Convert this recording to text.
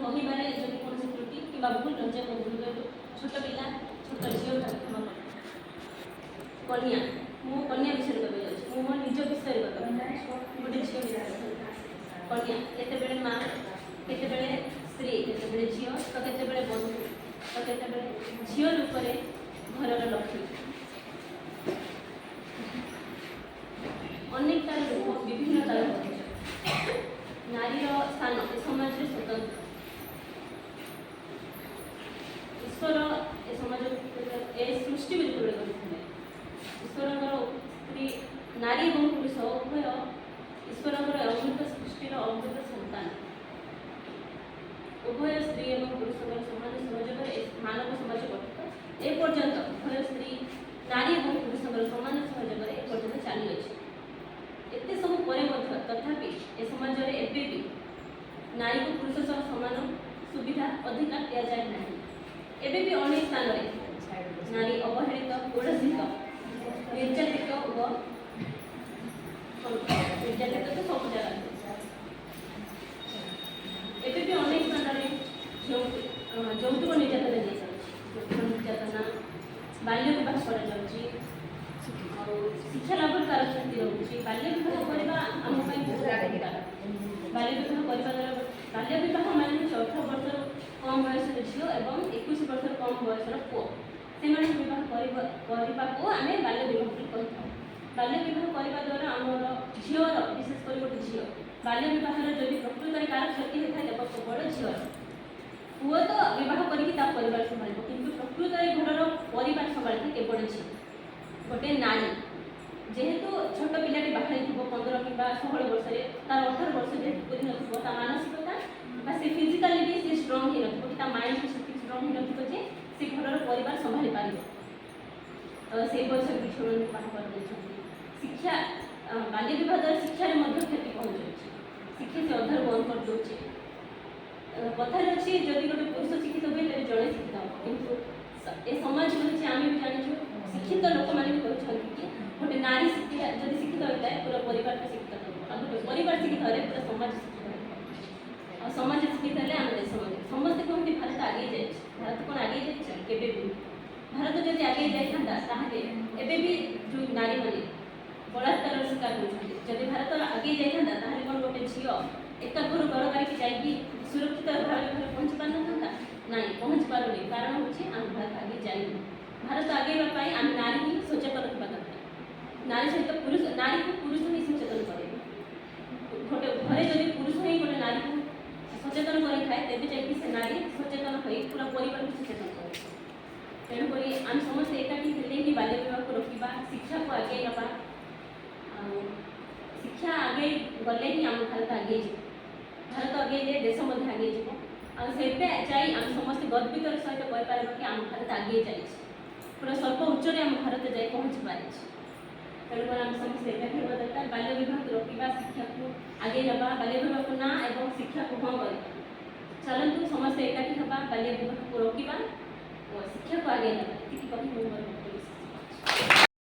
କହିବାରେ ଯଦି କୌଣସି ତ୍ରୁଟି କିମ୍ବା ଭୁଲ ରହିଛି କହିଦେବେ। ଛୋଟ ପିଲା ଛୋଟ ଝିଅ କ୍ଷମା କର। କନ୍ୟା ମୁଁ କନ୍ୟା ବିଷୟରେ କହିବାକୁ ଯାଉଛି। ମୁଁ ମୋ ନିଜ ବିଷୟରେ କହିବାକୁ ଗୋଟେ ଝିଅ ବିଷୟରେ। କନ୍ୟା କେତେବେଳେ ମା, କେତେବେଳେ ସ୍ତ୍ରୀ, କେତେବେଳେ ଝିଅ, ତ କେତେବେଳେ ବନ୍ଧୁ, ତ କେତେବେଳେ ଝିଅ ରୂପରେ ଘରର ଲକ୍ଷ୍ମୀ। ଅନେକ ତାର ରୂପ, ବିଭିନ୍ନ ତାର ପରିଚୟ। ନାରୀର ସ୍ଥାନ ଏ ସମାଜରେ ସ୍ୱତନ୍ତ୍ର। ଈଶ୍ୱର ଏ ସମାଜ ଏ ସୃଷ୍ଟି ଯେତେବେଳେ କରିଥିଲେ, ଈଶ୍ୱରଙ୍କର ସ୍ତ୍ରୀ ନାରୀ ଏବଂ ପୁରୁଷ ଉଭୟ ଈଶ୍ୱରଙ୍କର ଅମୃତ ସୃଷ୍ଟିର ଅମୃତ ସନ୍ତାନ। ଉଭୟ ସ୍ତ୍ରୀ ଏବଂ ପୁରୁଷଙ୍କର ସମାନ ସହଯୋଗରେ ମାନବ ସମାଜ ଗଠିତ। ଏପର୍ଯ୍ୟନ୍ତ ଉଭୟ ସ୍ତ୍ରୀ ନାରୀ ଏବଂ ପୁରୁଷଙ୍କର ସମାନ ସହଯୋଗରେ ଏପର୍ଯ୍ୟନ୍ତ ଚାଲିଅଛି। ଏତେ ସବୁ ପରେ ମଧ୍ୟ ତଥାପି ଏ ସମାଜରେ ଏବେ ବି ନାରୀକୁ ପୁରୁଷ ସହ ସମାନ ସୁବିଧା ଅଧିକାର ଦିଆଯାଏ ନାହିଁ। ଏବେ ବି ଅନେକ ସ୍ଥାନରେ ନାରୀ ଅବହେଳିତ, ଗୋଡ଼ାସିତ, ନିର୍ଯାତିତ ଓ ନିର୍ଯାତିତ ତ ସବୁ ଜାଗାରେ। ଏବେ ବି ଅନେକ ସ୍ଥାନରେ ଯୌତୁକ ନିର୍ଯାତନା ଦିଆଯାଉଛି। ଯୌତୁକ ନିର୍ଯାତନା, ବାଲ୍ୟ ବିବାହ କରାଯାଉଛି, ଆଉ ଶିକ୍ଷା ଲାଭରେ ତାର କ୍ଷତି ରହୁଛି। ବାଲ୍ୟ ବିବାହ କରିବା ଆମ ପାଇଁ ବହୁତ ଅଧିକାର। ବାଲ୍ୟ ବିବାହ କରିବା ଦ୍ୱାରା ବାଲ୍ୟ ବିବାହ ମାନେ ହେଉଛି 18 ବର୍ଷରୁ କମ୍ ବୟସର ଝିଅ ଏବଂ 21 ବର୍ଷରୁ କମ୍ ବୟସର ପୁଅ, ସେମାନଙ୍କୁ ବିବାହ କରିବାକୁ ଆମେ ବାଲ୍ୟ ବିବାହ ବୋଲି କହିଥାଉ। ବାଲ୍ୟ ବିବାହ କରିବା ଦ୍ୱାରା ଆମର ଝିଅର, ବିଶେଷ କରି ଗୋଟେ ଝିଅ ବାଲ୍ୟ ବିବାହରେ ଯଦି ପ୍ରକୃତରେ କାହାର କ୍ଷତି ହୋଇଥାଏ ତେବେ କେବଳ ଝିଅର। ପୁଅ ତ ବିବାହ କରିକି ତା ପରିବାର ସମ୍ଭାଳିବ, କିନ୍ତୁ ପ୍ରକୃତରେ ଘରର ପରିବାର ସମ୍ଭାଳିଥାଏ କେବଳ ଝିଅ। ଗୋଟେ ନାରୀ ଯେହେତୁ ଛୋଟ ପିଲାଟି ବାହାରିଥିବ 15 କିମ୍ବା 16 ବର୍ଷରେ, ତାର 18 ବର୍ଷ ଯେହେତୁ ପୁରି ନଥିବ, ତା ମାନସିକତା ବା ସେ ଫିଜିକାଲି ବି ସେ ଷ୍ଟ୍ରଙ୍ଗ ହେଇନଥିବ, କି ତା ମାଇଣ୍ଡ ବି ସେତିକି ଷ୍ଟ୍ରଙ୍ଗ ହେଇନଥିବ ଯେ ସେ ଘରର ପରିବାର ସମ୍ଭାଳି ପାରିବ। ତ ସେଇ ବୟସରେ ବି ଝିଅମାନଙ୍କୁ ବାହା କରିଦେଉଛନ୍ତି। ଶିକ୍ଷା, ବାଲ୍ୟ ବିବାହ ଦ୍ୱାରା ଶିକ୍ଷାରେ ମଧ୍ୟ କ୍ଷତି ପହଞ୍ଚାଉଛି। ଶିକ୍ଷା ସେ ଅଧାରୁ ବନ୍ଦ କରିଦେଉଛି। କଥାରେ ଅଛି ଯଦି ଗୋଟେ ପୁରୁଷ ଶିକ୍ଷିତ ହୁଏ ତେବେ ଜଣେ ଶିକ୍ଷିତ ହେବ, କିନ୍ତୁ ଏ ସମାଜ ରହିଛି, ଆମେ ବି ଜାଣିଛୁ ଶିକ୍ଷିତ ଲୋକମାନେ ବି କହିଛନ୍ତି କି ଗୋଟେ ନାରୀ ଯଦି ଶିକ୍ଷିତ ହୋଇଥାଏ ପୁରା ପରିବାରଟା ଶିକ୍ଷିତ ହେବ, ଆଉ ଗୋଟେ ପରିବାର ଶିକ୍ଷିତ ହେଲେ ପୁରା ସମାଜ ଶିକ୍ଷିତ ହେବ, ଆଉ ସମାଜ ଶିକ୍ଷିତ ହେଲେ ଆମ ଦେଶ ମଧ୍ୟ। ସମସ୍ତେ କୁହନ୍ତି ଭାରତ ଆଗେଇ ଯାଇଛି। ଭାରତ କ'ଣ ଆଗେଇ ଯାଇଛି? କେବେ ବି। ଭାରତ ଯଦି ଆଗେଇ ଯାଇଥାନ୍ତା ତାହେଲେ ଏବେ ବି ଯେଉଁ ନାରୀମାନେ ବଳାତ୍କାରର ଶିକାର ହେଉଛନ୍ତି, ଯଦି ଭାରତ ଆଗେଇ ଯାଇଥାନ୍ତା ତାହେଲେ କ'ଣ ଗୋଟେ ଝିଅ ଏକା ଘରୁ ଘର କରିକି ଯାଇକି ସୁରକ୍ଷିତ ଭାବରେ ଘରେ ପହଞ୍ଚି ପାରିନଥାନ୍ତା? ନାଇଁ, ପହଞ୍ଚି ପାରୁନି। କାରଣ ହେଉଛି ଆମ ଭାରତ ଆଗେଇ ଯାଇନି। ଭାରତ ଆଗେଇବା ପାଇଁ ଆମେ ନାରୀ ହିଁ ସଚେତନ ହେବା ଦରକାର। ନାରୀ ସହିତ ନାରୀକୁ ପୁରୁଷ ହିଁ ସଚେତନ କରେଇବ। ଗୋଟେ ଘରେ ଯଦି ପୁରୁଷ ହିଁ ଗୋଟେ ନାରୀକୁ ସଚେତନ କରିଥାଏ ତେବେ ଯାଇକି ସେ ନାରୀ ସଚେତନ ହୋଇ ପୁରା ପରିବାରକୁ ସଚେତନ କରିବ। ତେଣୁକରି ଆମେ ସମସ୍ତେ ଏକାଠି ହେଲେ ହିଁ ବାଲ୍ୟ ବିବାହକୁ ରୋକିବା, ଶିକ୍ଷାକୁ ଆଗେଇ ନେବା। ଆଉ ଶିକ୍ଷା ଆଗେଇ ଗଲେ ହିଁ ଆମ ଭାରତ ଆଗେଇ ଯିବ। ଭାରତ ଆଗେଇଲେ ଦେଶ ମଧ୍ୟ ଆଗେଇ ଯିବ। ଆଉ ସେବେ ଯାଇ ଆମେ ସମସ୍ତେ ଗର୍ବିତର ସହିତ କହିପାରିବା କି ଆମ ଭାରତ ଆଗେଇ ଯାଇଛି, ପୁରା ସର୍ବ ଉଚ୍ଚରେ ଆମ ଭାରତ ଯାଇ ପହଞ୍ଚି ପାରିଛି। ତେଣୁକରି ଆମେ ସମସ୍ତେ ଏକାଠି ହେବା ଦରକାର। ବାଲ୍ୟ ବିବାହକୁ ରୋକିବା, ଶିକ୍ଷାକୁ ଆଗେଇ ନେବା, ବାଲ୍ୟ ବିବାହକୁ ନା ଏବଂ ଶିକ୍ଷାକୁ ହଁ କରିବା। ଚାଲନ୍ତୁ ସମସ୍ତେ ଏକାଠି ହେବା, ବାଲ୍ୟ ବିବାହକୁ ରୋକିବା ଓ ଶିକ୍ଷାକୁ ଆଗେଇ ନେବା। ଏତିକି କହି ମୁଁ